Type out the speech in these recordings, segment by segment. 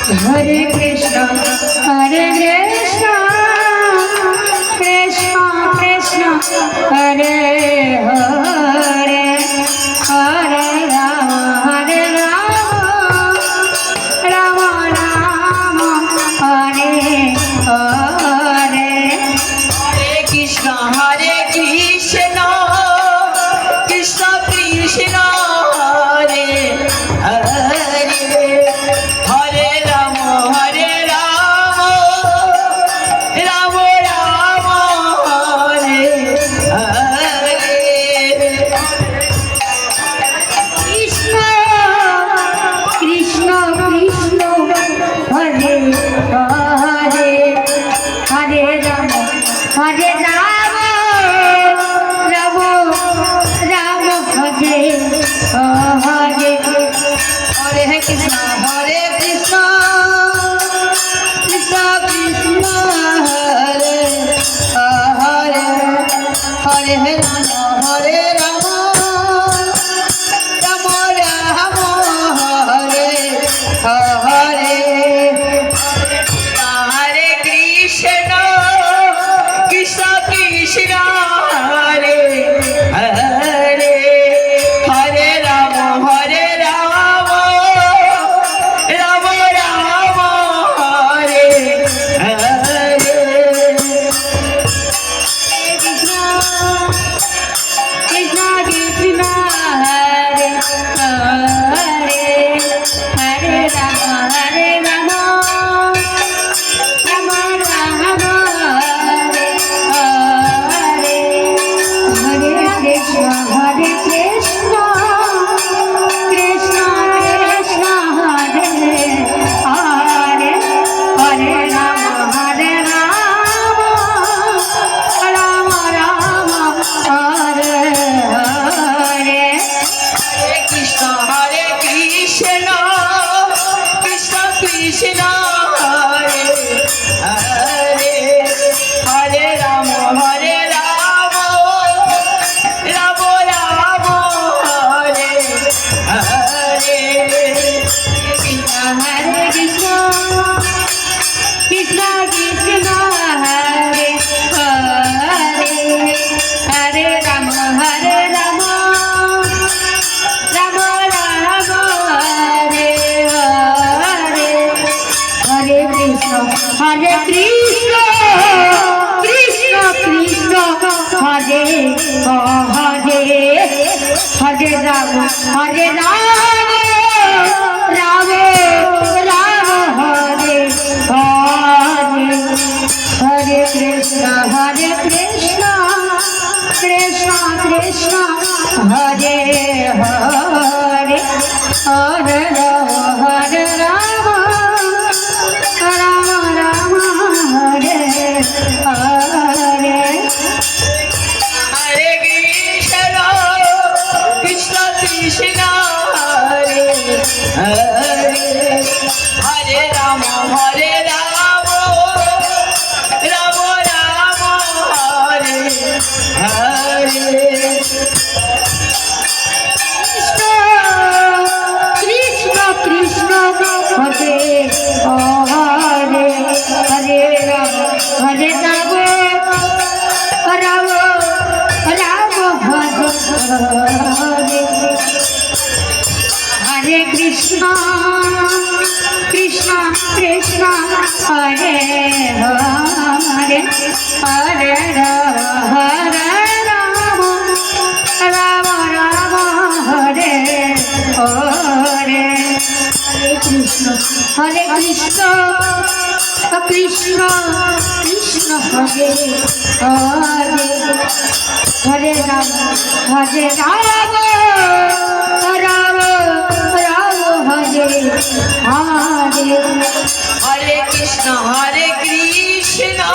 Hare Krishna, Hare Krishna, Krishna Krishna, Hare Hare, Hare Rama, Hare Rama, Rama Rama, Hare Hare. Hare Krishna, Hare Krishna, Krishna Krishna, Hare Hare, Hare Rama, Hare Rama, Rama Rama, Hare Hare. Krishna, Krishna Krishna, Hare Hare, Hare Rama, Hare Rama, Rama Rama, Hare Hare. Hare Krishna, Hare Krishna, Krishna Krishna, Hare Hare, Hare Rama, Hare Rama, Rama Rama, Hare Hare. Hare Krishna, Krishna Krishna, Hare Hare, Hare Rama, Hare Rama, Rama Rama, Hare Hare. Krishna, Krishna Krishna, Hare Hare, Hare Rama, Hare Rama, Rama Rama, Hare Hare. Hare Krishna, Hare Krishna, Krishna Krishna, Hare Hare, Hare Rama, Hare Rama, Rama Rama, Hare Hare. Hare Krishna, Hare Krishna, Krishna Krishna, Hare Hare, Hare Rama, Hare Rama, Rama Rama, Hare Hare. Hare Krishna, Krishna Krishna, Hare Hare, Hare Rama, Hare Rama, Rama Rama, Hare Hare. Hare Krishna, Hare Krishna, Krishna Krishna, Hare Hare, Hare Rama, Hare Rama, Rama Rama, Hare Hare. Hare Krishna, Hare Krishna, Krishna Krishna, Hare Hare, Hare Rama, Hare Rama, Rama Rama, Hare Hare. Hare Krishna, Krishna Krishna, Hare Hare, Hare Rama, Hare Rama, Rama Rama, Hare Hare. Krishna Krishna, Hare Hare, Hare Rama, Hare Rama, Rama Rama, Hare Hare. Hare Krishna, Krishna Krishna, Hare Hare, Hare Rama, Hare Rama, Rama Rama, Hare Hare. Hare Krishna, Hare Krishna, Krishna Krishna, Hare Hare, Hare Rama, Hare Rama, Rama Rama, Hare Hare. Hare Krishna, Hare Krishna,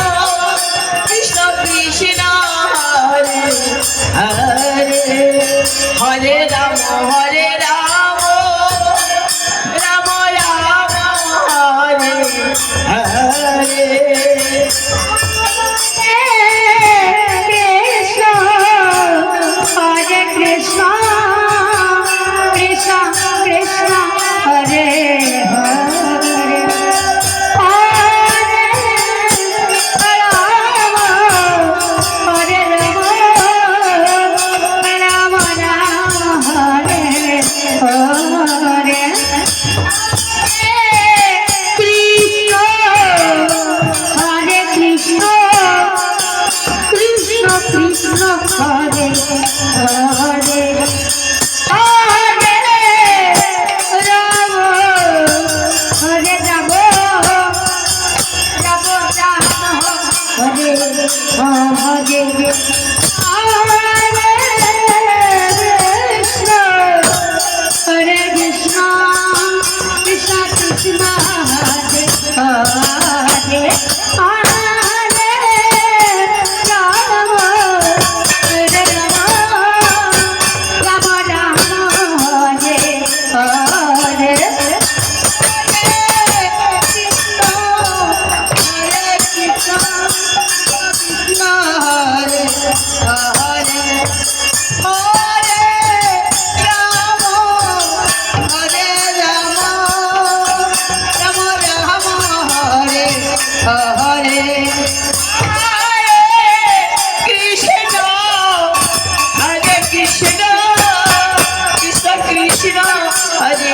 Krishna Krishna, Hare Hare, Hare Rama, Hare Rama, Rama Rama, Hare Hare. Hare Krishna, Krishna Krishna, Hare Hare, Hare Krishna, Krishna Krishna, Hare Hare, Hare Rama, Hare Rama, Rama Rama, Hare Hare. Hare Krishna,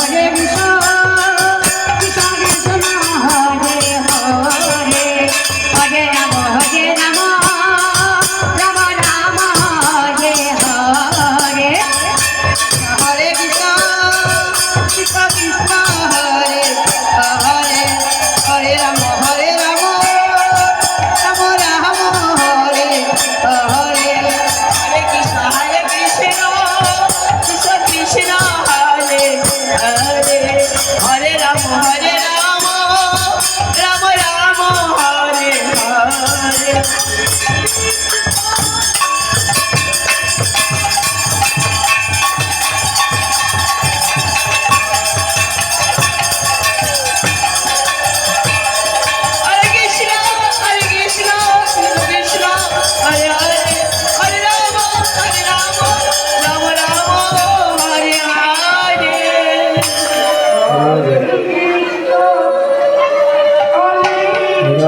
Hare Krishna, Krishna Krishna, Hare Hare, Hare Rama, Rama Rama, Hare Hare. Hare Krishna, Krishna Krishna, Hare Hare, Hare Rama, Rama Rama, Hare Hare. Hare Krishna, Krishna Krishna, Hare Rama, Rama Rama, Hare Hare. Hare Krishna, Krishna Krishna, Hare Hare, Hare Rama, Rama Rama,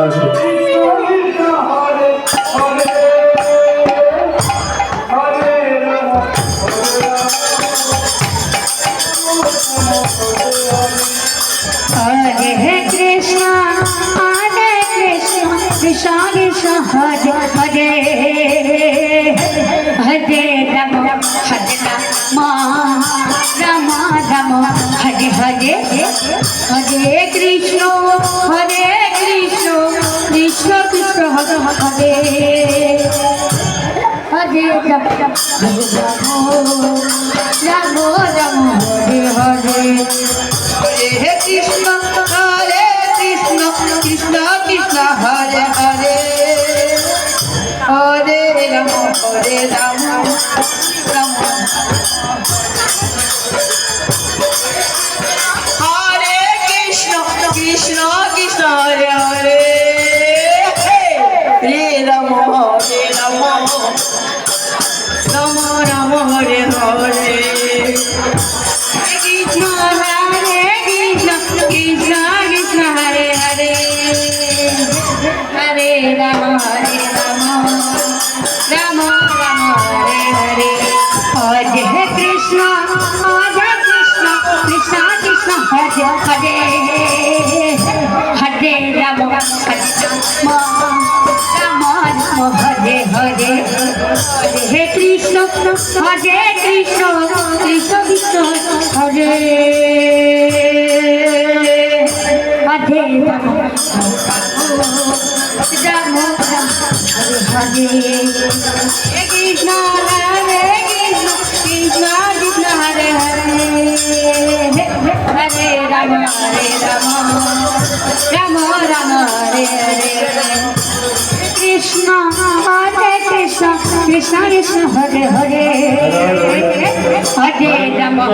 Hare Hare Krishna, Krishna Krishna, Hare Hare, Hare Rama, Rama Rama, Hare Hare, Hare Krishna, Krishna Krishna, Hare Hare, Hare Rama, Rama Rama, Hare Hare. Hare Krishna, Krishna Krishna, Hare Hare, Hare Rama, Rama. Hare Krishna, Krishna Krishna, Hare Hare, Hare Rama, Rama Rama, Hare Hare. Krishna, Krishna Krishna, Hare Hare, Hare Rama, Rama Rama, Hare Hare. Hare Krishna, Krishna Krishna, Hare Hare, Hare Rama, Rama Rama, Hare Hare. Hare Krishna, Krishna Krishna, Hare Hare Rama, Rama Rama, Hare Hare. Krishna, Krishna Krishna, Hare Hare, Hare Rama, Rama Rama, Hare Hare. Krishna, Krishna Krishna Krishna, Hare Hare, Hare Rama,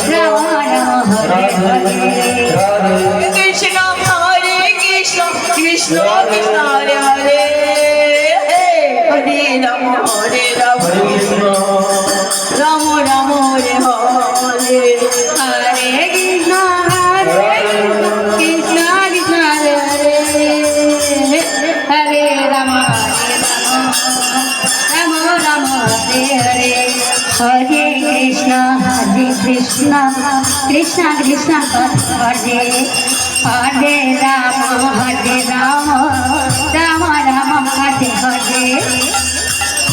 Rama Rama, Hare Hare. Krishna, Hare Krishna, Krishna Krishna, Hare Hare, Hare Rama, Rama Rama, Hare Hare. Hare Krishna, Krishna Hare Krishna Krishna Krishna Hare Hare Ram Ram Ram Hare Hare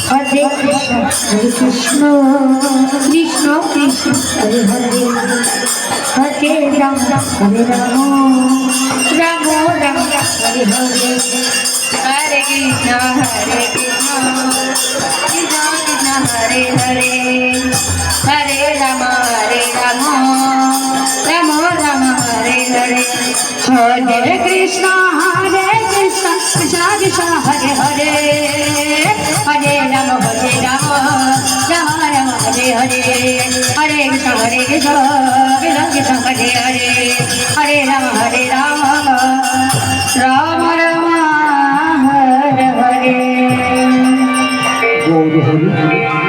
Hare Krishna Krishna Krishna Hare Hare Hare Ram Ram Ram Hare Hare Hare Krishna Krishna Krishna Hare Hare Hare Ram Ram Ram Hare Hare Hare Krishna Krishna Krishna Hare Hare Hare Ram Ram Ram Hare Hare Hare Krishna Krishna Krishna Hare Hare Hare Ram Ram Ram Hare Hare Gour Hari